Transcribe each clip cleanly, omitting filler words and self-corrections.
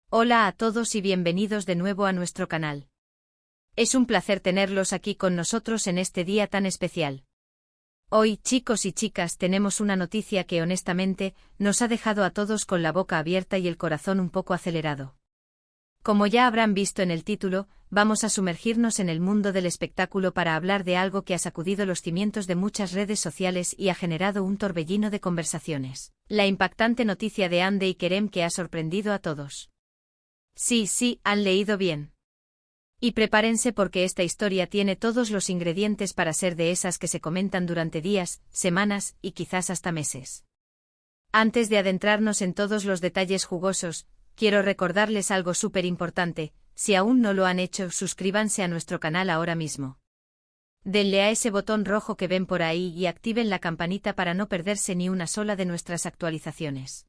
Hola a todos y bienvenidos de nuevo a nuestro canal. Es un placer tenerlos aquí con nosotros en este día tan especial. Hoy, chicos y chicas, tenemos una noticia que honestamente nos ha dejado a todos con la boca abierta y el corazón un poco acelerado. Como ya habrán visto en el título, vamos a sumergirnos en el mundo del espectáculo para hablar de algo que ha sacudido los cimientos de muchas redes sociales y ha generado un torbellino de conversaciones. La impactante noticia de Hande y Kerem que ha sorprendido a todos. Sí, han leído bien. Y prepárense porque esta historia tiene todos los ingredientes para ser de esas que se comentan durante días, semanas y quizás hasta meses. Antes de adentrarnos en todos los detalles jugosos, quiero recordarles algo súper importante: si aún no lo han hecho, suscríbanse a nuestro canal ahora mismo. Denle a ese botón rojo que ven por ahí y activen la campanita para no perderse ni una sola de nuestras actualizaciones.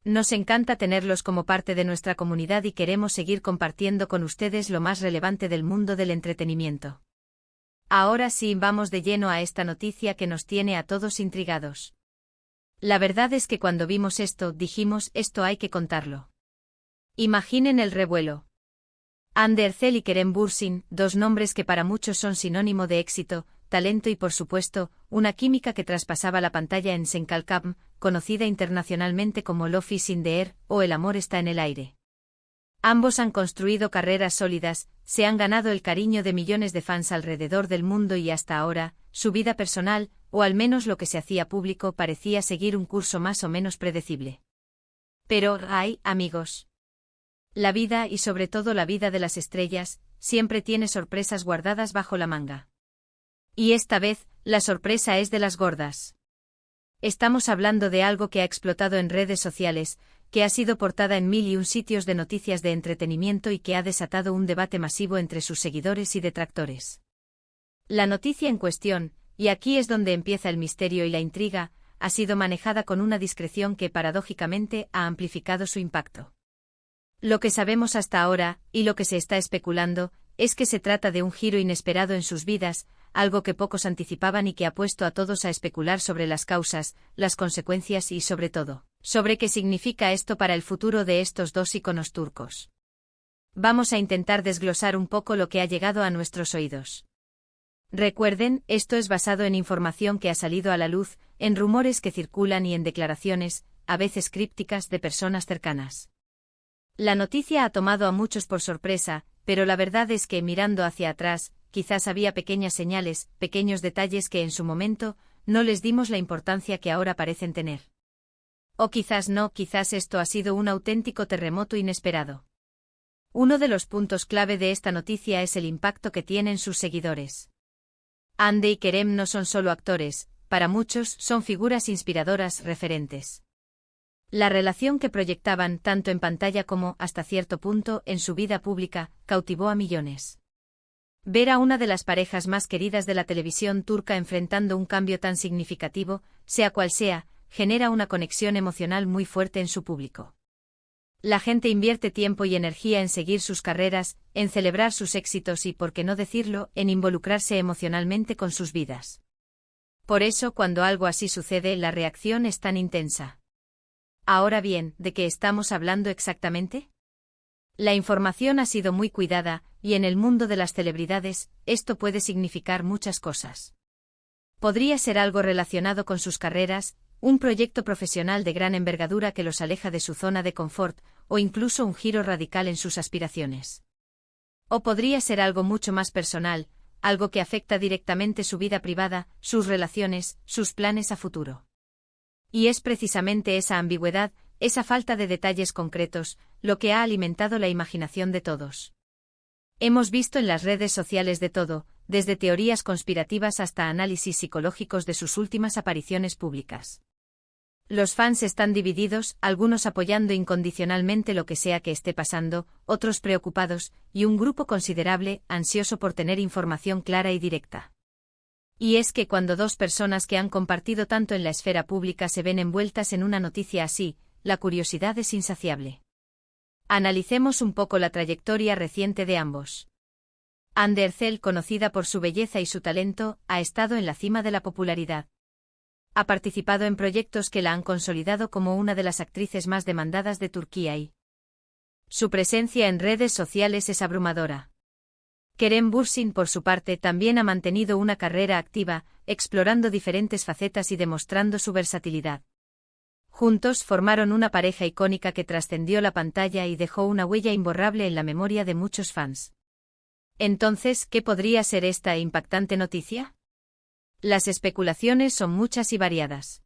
Nos encanta tenerlos como parte de nuestra comunidad y queremos seguir compartiendo con ustedes lo más relevante del mundo del entretenimiento. Ahora sí, vamos de lleno a esta noticia que nos tiene a todos intrigados. La verdad es que cuando vimos esto, dijimos, esto hay que contarlo. Imaginen el revuelo. Hande Erçel y Kerem Bürsin, dos nombres que para muchos son sinónimo de éxito, talento y por supuesto, una química que traspasaba la pantalla en Sen Kalkam, conocida internacionalmente como Love is in the air, o El amor está en el aire. Ambos han construido carreras sólidas, se han ganado el cariño de millones de fans alrededor del mundo y hasta ahora, su vida personal, o al menos lo que se hacía público, parecía seguir un curso más o menos predecible. Pero, amigos. La vida y sobre todo la vida de las estrellas, siempre tiene sorpresas guardadas bajo la manga. Y esta vez, la sorpresa es de las gordas. Estamos hablando de algo que ha explotado en redes sociales, que ha sido portada en 1001 sitios de noticias de entretenimiento y que ha desatado un debate masivo entre sus seguidores y detractores. La noticia en cuestión, y aquí es donde empieza el misterio y la intriga, ha sido manejada con una discreción que paradójicamente ha amplificado su impacto. Lo que sabemos hasta ahora, y lo que se está especulando, es que se trata de un giro inesperado en sus vidas, algo que pocos anticipaban y que ha puesto a todos a especular sobre las causas, las consecuencias y sobre todo, sobre qué significa esto para el futuro de estos dos íconos turcos. Vamos a intentar desglosar un poco lo que ha llegado a nuestros oídos. Recuerden, esto es basado en información que ha salido a la luz, en rumores que circulan y en declaraciones, a veces crípticas, de personas cercanas. La noticia ha tomado a muchos por sorpresa, pero la verdad es que mirando hacia atrás, quizás había pequeñas señales, pequeños detalles que en su momento no les dimos la importancia que ahora parecen tener. O quizás no, quizás esto ha sido un auténtico terremoto inesperado. Uno de los puntos clave de esta noticia es el impacto que tienen sus seguidores. Hande y Kerem no son solo actores, para muchos son figuras inspiradoras, referentes. La relación que proyectaban tanto en pantalla como, hasta cierto punto, en su vida pública, cautivó a millones. Ver a una de las parejas más queridas de la televisión turca enfrentando un cambio tan significativo, sea cual sea, genera una conexión emocional muy fuerte en su público. La gente invierte tiempo y energía en seguir sus carreras, en celebrar sus éxitos y, por qué no decirlo, en involucrarse emocionalmente con sus vidas. Por eso, cuando algo así sucede, la reacción es tan intensa. Ahora bien, ¿de qué estamos hablando exactamente? La información ha sido muy cuidada, y en el mundo de las celebridades, esto puede significar muchas cosas. Podría ser algo relacionado con sus carreras, un proyecto profesional de gran envergadura que los aleja de su zona de confort, o incluso un giro radical en sus aspiraciones. O podría ser algo mucho más personal, algo que afecta directamente su vida privada, sus relaciones, sus planes a futuro. Y es precisamente esa ambigüedad, esa falta de detalles concretos, lo que ha alimentado la imaginación de todos. Hemos visto en las redes sociales de todo, desde teorías conspirativas hasta análisis psicológicos de sus últimas apariciones públicas. Los fans están divididos, algunos apoyando incondicionalmente lo que sea que esté pasando, otros preocupados, y un grupo considerable, ansioso por tener información clara y directa. Y es que cuando dos personas que han compartido tanto en la esfera pública se ven envueltas en una noticia así, la curiosidad es insaciable. Analicemos un poco la trayectoria reciente de ambos. Hande Erçel, conocida por su belleza y su talento, ha estado en la cima de la popularidad. Ha participado en proyectos que la han consolidado como una de las actrices más demandadas de Turquía y Su presencia en redes sociales es abrumadora. Kerem Bürsin, por su parte, también ha mantenido una carrera activa, explorando diferentes facetas y demostrando su versatilidad. Juntos formaron una pareja icónica que trascendió la pantalla y dejó una huella imborrable en la memoria de muchos fans. Entonces, ¿qué podría ser esta impactante noticia? Las especulaciones son muchas y variadas.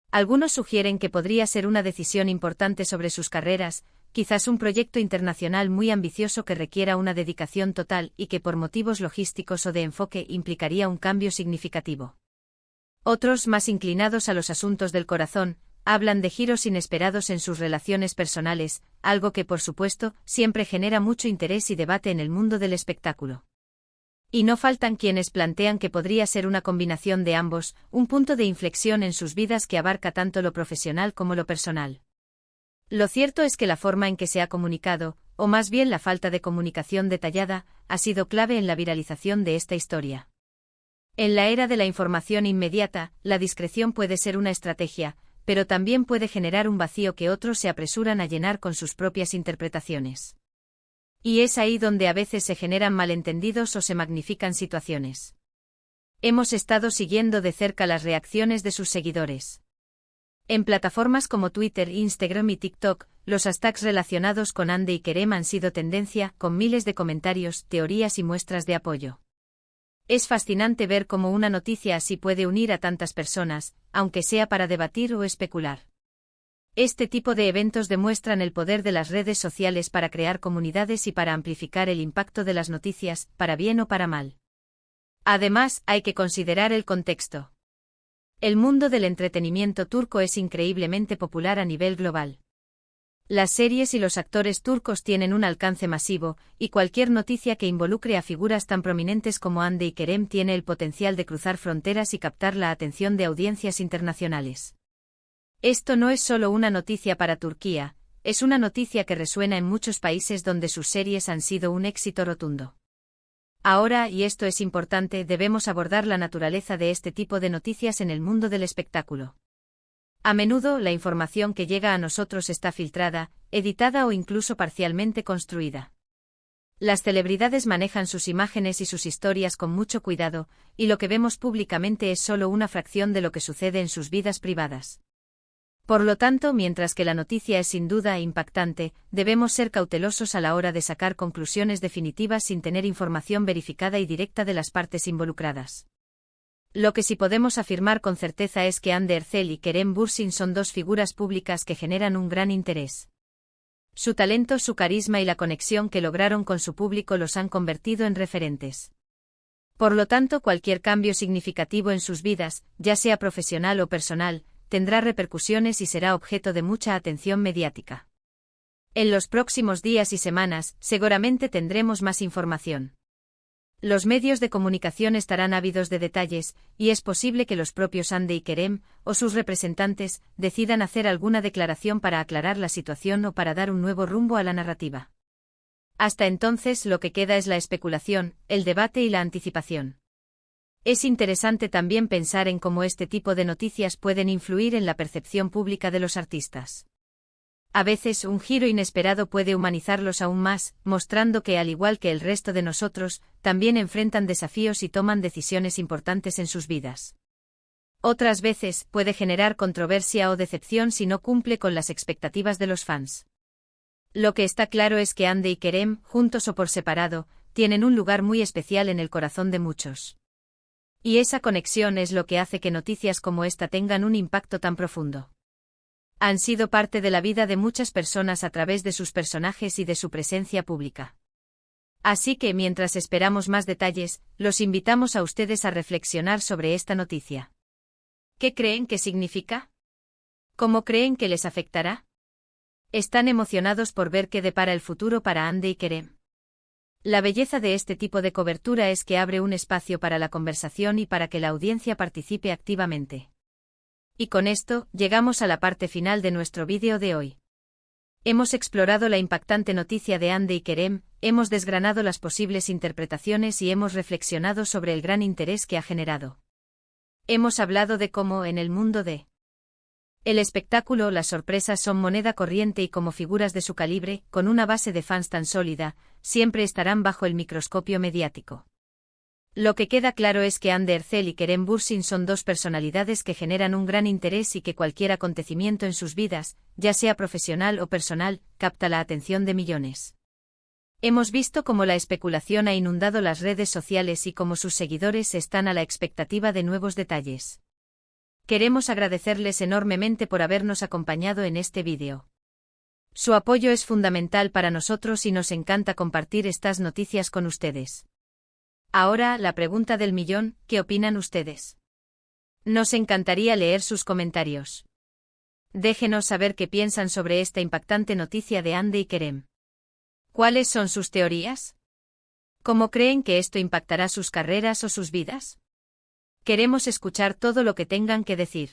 Algunos sugieren que podría ser una decisión importante sobre sus carreras, quizás un proyecto internacional muy ambicioso que requiera una dedicación total y que por motivos logísticos o de enfoque implicaría un cambio significativo. Otros, más inclinados a los asuntos del corazón, hablan de giros inesperados en sus relaciones personales, algo que por supuesto siempre genera mucho interés y debate en el mundo del espectáculo. Y no faltan quienes plantean que podría ser una combinación de ambos, un punto de inflexión en sus vidas que abarca tanto lo profesional como lo personal. Lo cierto es que la forma en que se ha comunicado, o más bien la falta de comunicación detallada, ha sido clave en la viralización de esta historia. En la era de la información inmediata, la discreción puede ser una estrategia, pero también puede generar un vacío que otros se apresuran a llenar con sus propias interpretaciones. Y es ahí donde a veces se generan malentendidos o se magnifican situaciones. Hemos estado siguiendo de cerca las reacciones de sus seguidores. En plataformas como Twitter, Instagram y TikTok, los hashtags relacionados con Hande y Kerem han sido tendencia, con miles de comentarios, teorías y muestras de apoyo. Es fascinante ver cómo una noticia así puede unir a tantas personas, aunque sea para debatir o especular. Este tipo de eventos demuestran el poder de las redes sociales para crear comunidades y para amplificar el impacto de las noticias, para bien o para mal. Además, hay que considerar el contexto. El mundo del entretenimiento turco es increíblemente popular a nivel global. Las series y los actores turcos tienen un alcance masivo, y cualquier noticia que involucre a figuras tan prominentes como Hande y Kerem tiene el potencial de cruzar fronteras y captar la atención de audiencias internacionales. Esto no es solo una noticia para Turquía, es una noticia que resuena en muchos países donde sus series han sido un éxito rotundo. Ahora, y esto es importante, debemos abordar la naturaleza de este tipo de noticias en el mundo del espectáculo. A menudo, la información que llega a nosotros está filtrada, editada o incluso parcialmente construida. Las celebridades manejan sus imágenes y sus historias con mucho cuidado, y lo que vemos públicamente es solo una fracción de lo que sucede en sus vidas privadas. Por lo tanto, mientras que la noticia es sin duda impactante, debemos ser cautelosos a la hora de sacar conclusiones definitivas sin tener información verificada y directa de las partes involucradas. Lo que sí podemos afirmar con certeza es que Hande Erçel y Kerem Bürsin son dos figuras públicas que generan un gran interés. Su talento, su carisma y la conexión que lograron con su público los han convertido en referentes. Por lo tanto, cualquier cambio significativo en sus vidas, ya sea profesional o personal, tendrá repercusiones y será objeto de mucha atención mediática. En los próximos días y semanas, seguramente tendremos más información. Los medios de comunicación estarán ávidos de detalles, y es posible que los propios Hande y Kerem, o sus representantes, decidan hacer alguna declaración para aclarar la situación o para dar un nuevo rumbo a la narrativa. Hasta entonces, lo que queda es la especulación, el debate y la anticipación. Es interesante también pensar en cómo este tipo de noticias pueden influir en la percepción pública de los artistas. A veces un giro inesperado puede humanizarlos aún más, mostrando que al igual que el resto de nosotros, también enfrentan desafíos y toman decisiones importantes en sus vidas. Otras veces puede generar controversia o decepción si no cumple con las expectativas de los fans. Lo que está claro es que Hande y Kerem, juntos o por separado, tienen un lugar muy especial en el corazón de muchos. Y esa conexión es lo que hace que noticias como esta tengan un impacto tan profundo. Han sido parte de la vida de muchas personas a través de sus personajes y de su presencia pública. Así que mientras esperamos más detalles, los invitamos a ustedes a reflexionar sobre esta noticia. ¿Qué creen que significa? ¿Cómo creen que les afectará? ¿Están emocionados por ver qué depara el futuro para Hande y Kerem? La belleza de este tipo de cobertura es que abre un espacio para la conversación y para que la audiencia participe activamente. Y con esto, llegamos a la parte final de nuestro vídeo de hoy. Hemos explorado la impactante noticia de Hande y Kerem, hemos desgranado las posibles interpretaciones y hemos reflexionado sobre el gran interés que ha generado. Hemos hablado de cómo en el mundo de El espectáculo o las sorpresas son moneda corriente y como figuras de su calibre, con una base de fans tan sólida, siempre estarán bajo el microscopio mediático. Lo que queda claro es que Ander Erzel y Kerem Bürsin son dos personalidades que generan un gran interés y que cualquier acontecimiento en sus vidas, ya sea profesional o personal, capta la atención de millones. Hemos visto cómo la especulación ha inundado las redes sociales y cómo sus seguidores están a la expectativa de nuevos detalles. Queremos agradecerles enormemente por habernos acompañado en este vídeo. Su apoyo es fundamental para nosotros y nos encanta compartir estas noticias con ustedes. Ahora, la pregunta del millón, ¿qué opinan ustedes? Nos encantaría leer sus comentarios. Déjenos saber qué piensan sobre esta impactante noticia de Hande y Kerem. ¿Cuáles son sus teorías? ¿Cómo creen que esto impactará sus carreras o sus vidas? Queremos escuchar todo lo que tengan que decir.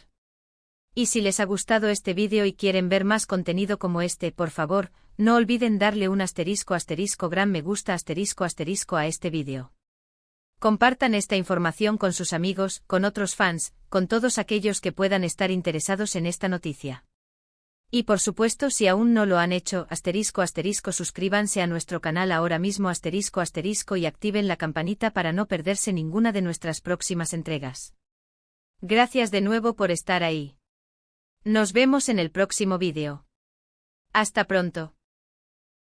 Y si les ha gustado este vídeo y quieren ver más contenido como este, por favor, no olviden darle un gran me gusta a este vídeo. Compartan esta información con sus amigos, con otros fans, con todos aquellos que puedan estar interesados en esta noticia. Y por supuesto, si aún no lo han hecho, suscríbanse a nuestro canal ahora mismo y activen la campanita para no perderse ninguna de nuestras próximas entregas. Gracias de nuevo por estar ahí. Nos vemos en el próximo vídeo. Hasta pronto.